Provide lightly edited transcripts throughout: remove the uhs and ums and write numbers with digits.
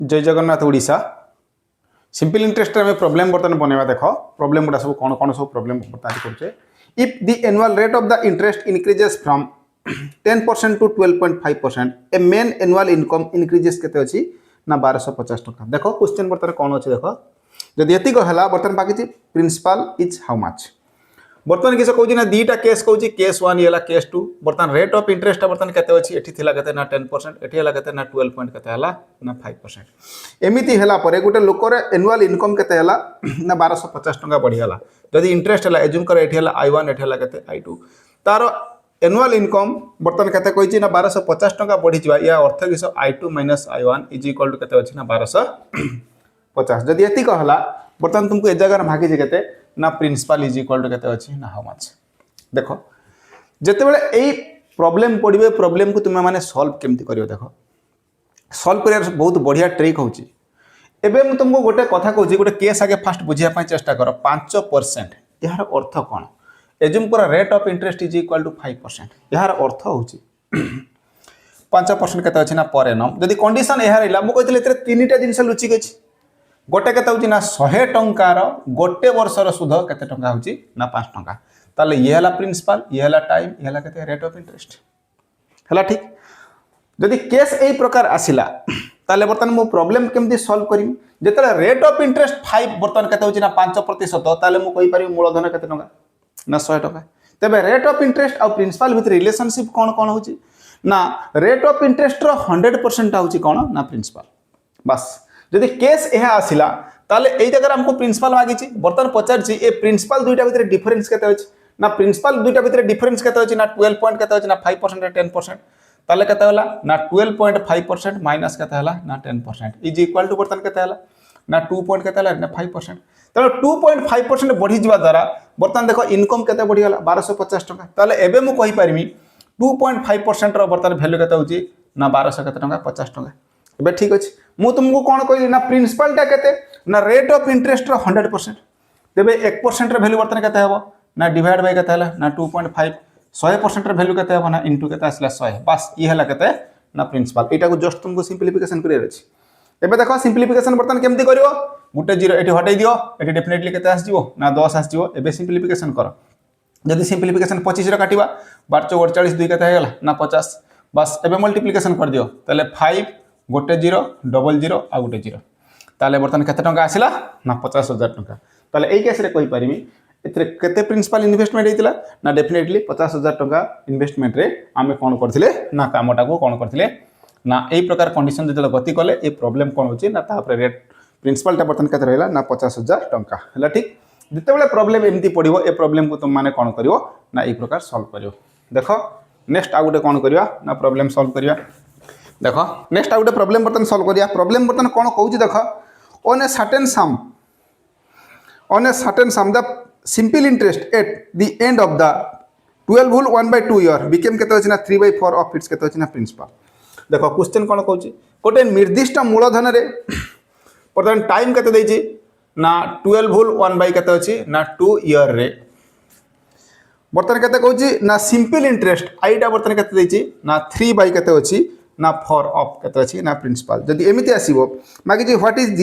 जय Jagannath Odisha simple interest में problem बर्तन बनवा देख प्रॉब्लम गुड़ा सब कौन कौन सब प्रॉब्लम बता करुचे if the annual rate of the interest increases from 10% to 12.5% a man annual income increases केते अछि ना 1250 टका देखो क्वेश्चन बर्तन कौन अच्छे देख जदि एतिक है बर्तन बाकी प्रिंसिपल इज हाउ मच बर्तमान किस कहूँ ना दीटा केस कहूँ केस 1 ये केस 2 बर्तमान रेट ऑफ इंटरेस्ट बर्तमान केते अछि एठी थिला केते ना 10% एठी हला केते ना 12 पॉइंट केते हला ना 5% एमिति हला परे गोटे लोकर एनुअल इनकम केते हला ना 1250 टका बढ़ी हला जदि इंटरेस्ट हला एज्यूम कर एठी हला I1 एठी हला केते I2 तार एनुअल इनकम बर्तमान केते कहिछि ना 1250 टका बढ़ी जिवा या अर्थ किस I2 - I1 is equal to केते अछि ना 1250 जदि एति कहला बर्तमान तुमको ए जगह भागी जे केते ना प्रिंसिपल इज इक्वल टू केते अछि ना हाउ मच देखो जते बेले एई प्रॉब्लम पड़िबे प्रॉब्लम को तुमे माने सॉल्व केमति करियो देखो सॉल्व करिया बहुत बढ़िया ट्रिक होची एबे मु तुमको गोटे कथा कहूची गोटे केस आगे फास्ट बुझिया पय चेष्टा करो 5% यार अर्थ कोन एजुम पर rate of interest is equal to 5% यार अर्थ होची 5% केते अछि ना पर एनम जदि कंडीशन एहा रहिला मु कहितले एतरे तीनटा जिंस लुचि गछि गोटे केते होची ना 100 टंकार गोटे वर्षर सुध केते टंका होची ना 5 टंका ताले ये हला प्रिंसिपल ये हला टाइम ये हला केते रेट ऑफ इंटरेस्ट हला ठीक जदि केस एई प्रकार आसिला ताले बर्तन मु प्रॉब्लम केमति सॉल्व करिम जेतले रेट ऑफ इंटरेस्ट 5 बर्तन केते होची ना 5% ताले मु कहि पारि मूलधन केते टंका ना 100 टंका तबे रेट ऑफ इंटरेस्ट और प्रिंसिपल विथ रिलेशनशिप कोन कोन होची ना रेट ऑफ इंटरेस्ट रो 100% होची कोन ना प्रिंसिपल बस जदि केस एहा आसिला ताले एई जगह हमको प्रिंसिपल मागिछि बर्तन पचारछि ए प्रिंसिपल दुइटा भितर डिफरेंस केते होछि ना प्रिंसिपल दुइटा भितर डिफरेंस केते होछि ना 12 पॉइंट केते होछि ना 5% 10% ताले केते होला ना 12.5% माइनस केते होला ना 10% इज इक्वल टू बर्तन केते होला ना 2 पॉइंट केते होला ना 5% तले 2.5% बढ़ी जिवा द्वारा बर्तन देखो इनकम केते बढ़ी होला 1250 टका ताले एबे मु कहि पारिमी 2.5% रो बर्तन वैल्यू केते होछि ना 1200 केते टका 50 टका एबे ठीक अछि मु तुमको कोन कहली ना प्रिंसिपल टा केते ना रेट ऑफ इंटरेस्ट रो 100% तबे 1% रो वैल्यू बर्तन केते हेबो ना डिवाइड बाय केते हला ना 2.5 100% रो वैल्यू केते हेबो ना इनटू केते आसला 100 बस ई हला केते ना प्रिंसिपल एटा को जस्ट तुमको सिंपलीफिकेशन करियर अछि एबे देखो सिंपलीफिकेशन बर्तन केमति करिवो गुटे जीरो एठी हटाई दियो एठी डेफिनेटली केते आस जिवो ना 10 आस जिवो एबे सिंपलीफिकेशन करो जदि सिंपलीफिकेशन 25 रो काटिबा 12 48 2 केते हेगला ना 50 बस एबे मल्टीप्लिकेशन कर दियो तले 5 गोटे जीरो डबल जीरो आ गोटे जीरो ताले बर्तन केते टंका आसिला ना 50,000 टंका ताले एई केस रे कहि परिमी एतरे केते प्रिंसिपल इन्वेस्टमेंट हेतिला ना डेफिनेटली 50,000 टंका इन्वेस्टमेंट रे आमे कोन करथिले ना कामटा को कोन करथिले ना एई प्रकार कंडीशन जेतले गति कले ए प्रॉब्लम कोन होची ना तापर रेट प्रिंसिपल टा बर्तन केते रहला ना 50,000 टंका हला ठीक जते बेले प्रॉब्लम एमती पडिवो ए प्रॉब्लम को तुम माने कोन करिवो ना एई प्रकार सॉल्व करिवो देखो नेक्स्ट आ गोटे कोन करिवा ना प्रॉब्लम सॉल्व करिवा देखो नेक्स्ट आ गोटे प्रॉब्लम बर्तन सॉल्व करिया प्रॉब्लम बर्तन कोन कहूची देखो on a certain some the simple interest at the end of the 12 whole 1/2 year became केते अछि ना 3/4 ऑफ इट्स केते अछि ना प्रिंसिपल देखो क्वेश्चन कोन कहूची गोटे निर्दिष्ट मूलधन रे बर्तन टाइम केते दैछि ना 12 whole 1/2 केते अछि ना 2 ईयर रे बर्तन केते कहूची ना सिंपल इंटरेस्ट आईटा बर्तन केते दैछि ना 3 केते अछि ना 4 ऑफ केते अछि ना प्रिंसिपल जदि एमिति आसीबो मागी जे what is the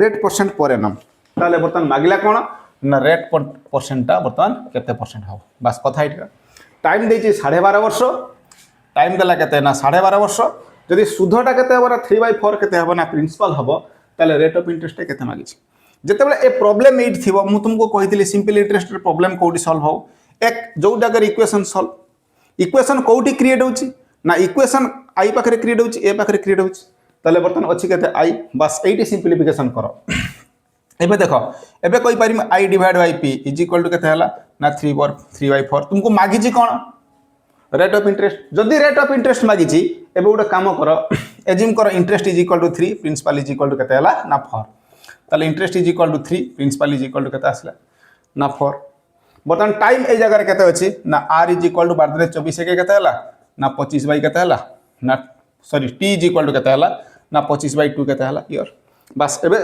rate percent पर एनम ताले बर्तन मागिला कोन ना रेट परसेंट ता बर्तन केते परसेंट हो बस कथा इटा टाइम दैछि 12.5 वर्ष टाइम देला केते ना 12.5 वर्ष जदि सुधटा केते हबो ना 3/4 केते हबो ना प्रिंसिपल हबो ताले रेट ऑफ इंटरेस्ट केते मागिछि जते बेले ए प्रॉब्लम एट थिबो मु तुमको कहितली सिंपल इंटरेस्ट रे प्रॉब्लम कोडी सॉल्व हो एक जो जगह इक्वेशन सॉल्व इक्वेशन कोडी क्रिएट होछि ना इक्वेशन आई पाखरे क्रिएट होछि ए पाखरे क्रिएट होछि ताले बर्तन अछि केते आई बस एटी सिंपलीफिकेशन करो एबे देखो एबे कहि पारिम I divide by P is equal to केते हला ना 3/4 तुमको मागिछि कोन रेट ऑफ इंटरेस्ट जदि रेट ऑफ इंटरेस्ट मागिछि एबे गोटे काम करो एज्यूम करो interest is equal to 3 principal is equal to केते हला ना 4 ताले interest is equal to 3 principal is equal to केते आसला ना 4 बर्तन टाइम ए जगह केते अछि ना r इज इक्वल टू 12/24 के केते हला ना 25 केते हला ना sorry t is equal to केते हला ना 25/2 केते हला ईयर बस एबे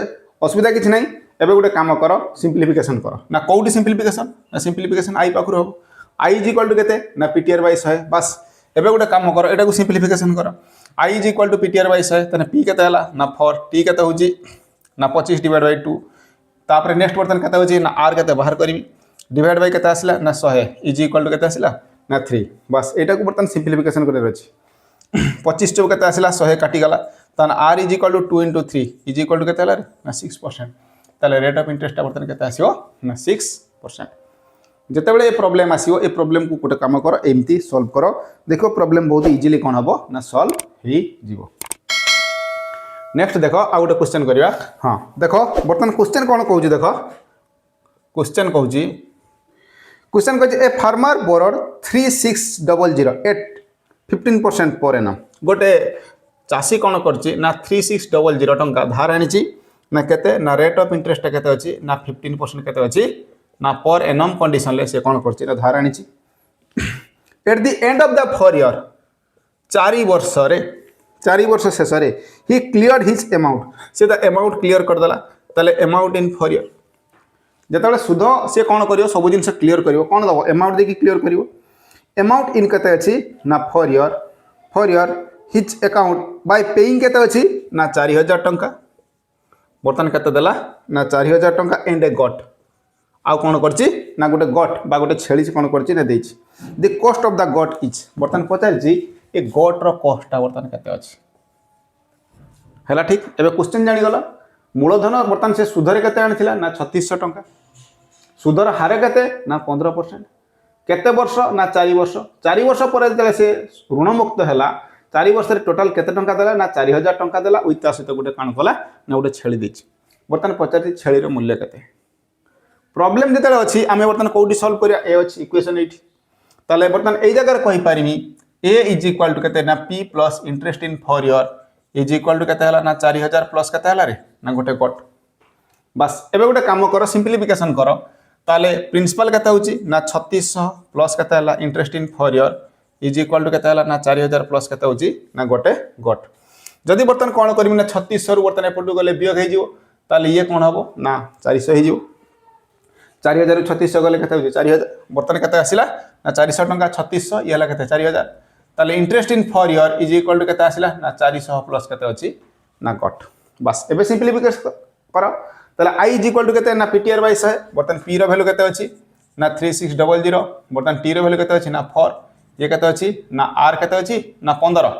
असुविधा किछ नै एबे गोटे काम करो सिंपलीफिकेशन करो ना कोडी सिंपलीफिकेशन ना सिंपलीफिकेशन आई पाखरु हो i इज इक्वल टू केते ना ptr/100 बस एबे गोटे काम करो एटा को सिंपलीफिकेशन करो I is equal to PTR by 100 तने पी केते हला ना फॉर टी केते होची ना 25 डिवाइड बाय 2 तापर नेक्स्ट बर्तन केते होची ना आर केते बाहर करबी डिवाइड बाय केते आसला ना 100 इज इक्वाल टू केते आसला ना 3 बस एटा को बर्तन सिंपलीफिकेशन करे अछि 25 चौ केते आसला 100 काटी गला तन R is equal to 2 into 3 is equal to केते हला ना 6% ताले रेट ऑफ इंटरेस्ट बर्तन केते आसीओ ना 6%। जितेबाला ये प्रोब्लेम आसीओ ए प्रोब्लेम को गोटे काम कर एमती सॉल्व करो देखो प्रोब्लेम बहुत इजीली कौन हम ना सॉल्व हो जीवो। नेक्स्ट देखो आ गोटे क्वेश्चन करिया हाँ देखो बर्तमान क्वेश्चन कौन कहूँ देख क्वेश्चन कहूँ क्वेश्चन कहूँ a farmer borrowed 3600 eight 15% per annum गोटे चाषी कौन करछि ना 3600 टंका धार आनी ना केते ना रेट ऑफ इंटरेस्ट केते अछि ना 15% केते अछि ना पर एनम कंडीशन ले से कौन करछि ना धार आनी at the end of the 4 year 4 वर्ष शेष रे ही क्लियर हिज अमाउंट से द अमाउंट क्लियर कर देला ताले अमाउंट इन 4 ईयर जेतेबेले सुध से कौन करियो सब जिनस क्लियर करियो कौन दबो अमाउंट देखि क्लियर करियो अमाउंट इन केते अछि ना 4 year his account by paying केते अछि ना 4000 टंका बर्तन केते देला ना 4000 टंका एंड ए गॉट आउ कौन करछि ना गोटे गॉट बा गोटे छेली कौन करछि ना देछि the cost of the got is बर्तन पचारछि ए गॉट रो कॉस्ट बर्तन केते अछि हैला ठीक एबे क्वेश्चन जानि गला मूलधन बर्तन से सुधरे केते आनिथिला ना 3600 टंका सुधर हारे केते ना 15% केते वर्ष ना 4 वर्ष 4 वर्ष पर जले से ऋण मुक्त हैला 4 वर्ष रे टोटल केते टंका देला ना 4000 टंका देला उइता सहित गोटे कान कला ना गोटे छेली देछि बर्तन पचारछि छेली रो मूल्य केते प्रॉब्लम जेतेले अछि आमे बर्तन कोडी सॉल्व करिया ए अछि इक्वेशन एठी ताले बर्तन एई जगह कहि पारिमी ए इज इक्वल टू केते ना p plus interest in 4 year is equal to केते हला ना 4000 प्लस केते हला रे ना गोटे कट बस एबे गोटे काम करो सिंपलीफिकेशन करो ताले प्रिंसिपल केते होची ना 3600 प्लस केते हला interest in 4 year is equal to केते हला ना 4000 प्लस केते होची ना गोटे गट जदि बर्तन कोन करबी ना 3600 रु बर्तन एपटू गले वियोग हे जिवो ताले ये कोन हबो ना 400 हे जिवो 4000 रु 3600 गले केते होची 4000 बर्तन केते आसिला ना 400 टंका 3600 ये हला केते 4000 ताले interest in 4 year is equal to केते आसिला ना 400 प्लस केते अछि ना कट बस एबे सिंपलीफिकेशन करो ताले i इज इक्वल टू केते ना ptr बाय 100 बर्तन p रो वैल्यू केते अछि ना 3600 बर्तन t रो वैल्यू केते अछि ना 4 ये केते अछि ना r केते अछि ना 15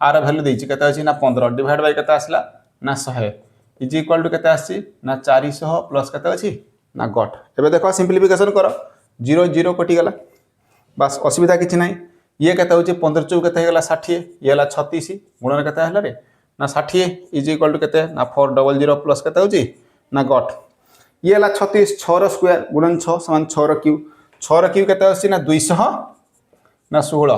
r रो वैल्यू देछि केते अछि ना 15 डिवाइड बाय केते आसिला ना 100 इज इक्वल टू केते आछि ना 400 प्लस केते अछि ना गट एबे देखो सिंपलीफिकेशन करो 0 0 कटि गला बस असुविधा किछि नै ये केते होची 15 चौ केते हेगला 60 ये हला 36 गुणन केते हला रे ना 60 इज इक्वल टू केते ना 400 प्लस केते होची ना गट ये हला 36 6 रो स्क्वायर गुणन 6 समान 6 रो क्यूब केते होची ना 200 ना 16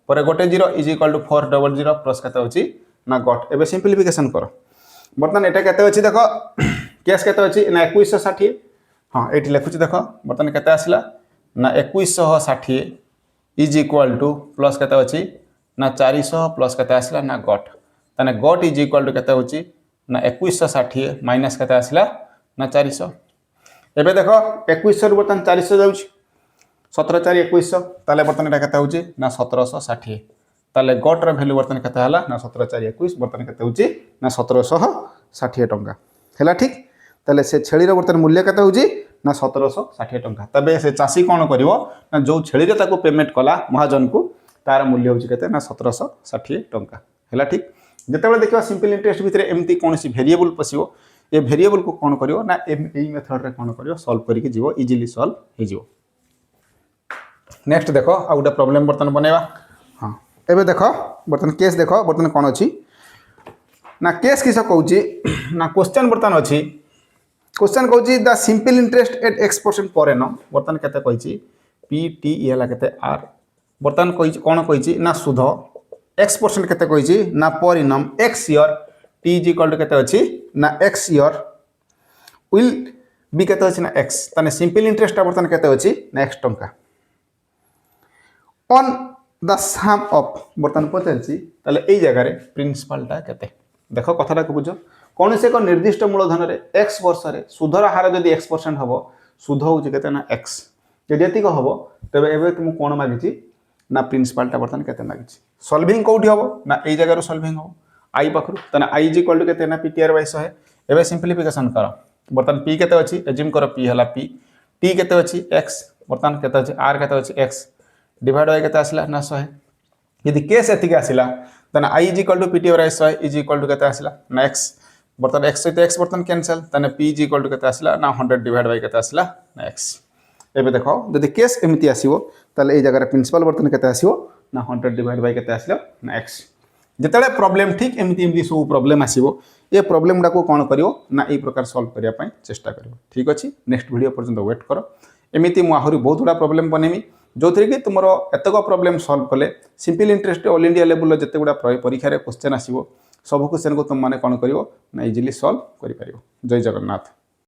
पर गोटे 0 इज इक्वल टू 400 प्लस केते होची ना गट एबे सिंपलीफिकेशन करो बर्तन एटा केते होची देखो केस केते होची ना 2160 हां एठी लिखुची देखो बर्तन केते आसिला ना 2160 इज इक्वल टू प्लस केते अछि ना 400 प्लस केते आसिला ना गट तने गट इज इक्वल टू केते होची ना 2160 माइनस केते आसिला ना 400 एबे देखो 2100 रु बर्तन 400 जाउची 17 4 2100 ताले बर्तन एटा केते होची ना 1760 ताले गट रो वैल्यू बर्तन केते हला ना 17 4 21 बर्तन केते होची ना 1760 टंका हैला ठीक ताले से छेली रो बर्तन मूल्य केते होची ना 1760 टंका तबे से चासी कोन करिवो ना जो छेली रे ताको पेमेंट कला महाजन को तार मूल्य होची केते ना 1760 टंका हैला ठीक जेतेबे देखिबा सिंपल इंटरेस्ट भितरे एमती कोनसी वेरिएबल पसिवो ए वेरिएबल को कोन करिवो ना एई मेथड रे कोन करिवो सॉल्व करिके जीवो इजीली सॉल्व हे जीवो। नेक्स्ट देखो आ गोटे प्रॉब्लम बर्तन बनेवा हां एबे देखो बर्तन केस देखो बर्तन कोन अछि ना केस किस कहूची ना क्वेश्चन बर्तन अछि क्वेश्चन कहूची the simple interest at x% per annum बर्तन केते कहूची p t ये ला केते r बर्तन कहूची कोन कहूची ना सुध x% केते कहूची ना per annum x year t is equal to केते अछि ना x ईयर विल बी केते अछि ना x तने सिंपल इंटरेस्ट बर्तन केते अछि ना x टंका ऑन द सम ऑफ बर्तन पचनची ताले एई जगह रे प्रिंसिपल ता केते देखो कथाटा को बुझो कौन से एक निर्दिष्ट मूलधन रे x वर्ष रे सुधर हार जदि x% हबो सुध होउची केते ना x जदि एतिक हबो तबे एबे तुम कोन मागिची ना प्रिंसिपलटा बर्तमान केते लागिछि सॉल्विंग कोठी हबो ना एई जगह रो सॉल्विंग हबो आई पाखरु तने आई इज इक्वल टू केते ना ptr बाय 100 एबे सिंपलीफिकेशन कर बर्तमान p केते अछि एज्यूम कर p हला p t केते अछि x बर्तमान केते अछि r केते अछि x डिवाइड बाय केते आसला ना 100 यदि केस एतिके आसला तने i is equal to ptr by 100 is equal to केते आसला ना x बर्तमान x सहित x बर्तमान कैंसिल तने p इज इक्वल टू केते आसला ना 100 डिवाइड बाय केते आसला ना x एबे देखो जदि केस एमिति आसीबो ताले ए जगह प्रिंसिपल बर्तन केते आसीबो ना 100 डिवाइड बाय केते आसीलो ना x जेतेले प्रॉब्लम ठीक एमिति एमिति सब प्रॉब्लम आसीबो ए प्रॉब्लम डाको कोन करियो ना ए प्रकार सॉल्व करिया पई चेष्टा करियो ठीक अछि नेक्स्ट वीडियो पर्यंत वेट करो एमिति मु आहुरी बहुत गुडा प्रॉब्लम बनेमी जोथरे कि तुमरो एतको प्रॉब्लम सॉल्व कले simple interest all India level जते गुडा परीक्षा रे क्वेश्चन आसीबो सब क्वेश्चन को तुम माने कोन करियो ना इजीली सॉल्व करि परियो जय जगन्नाथ।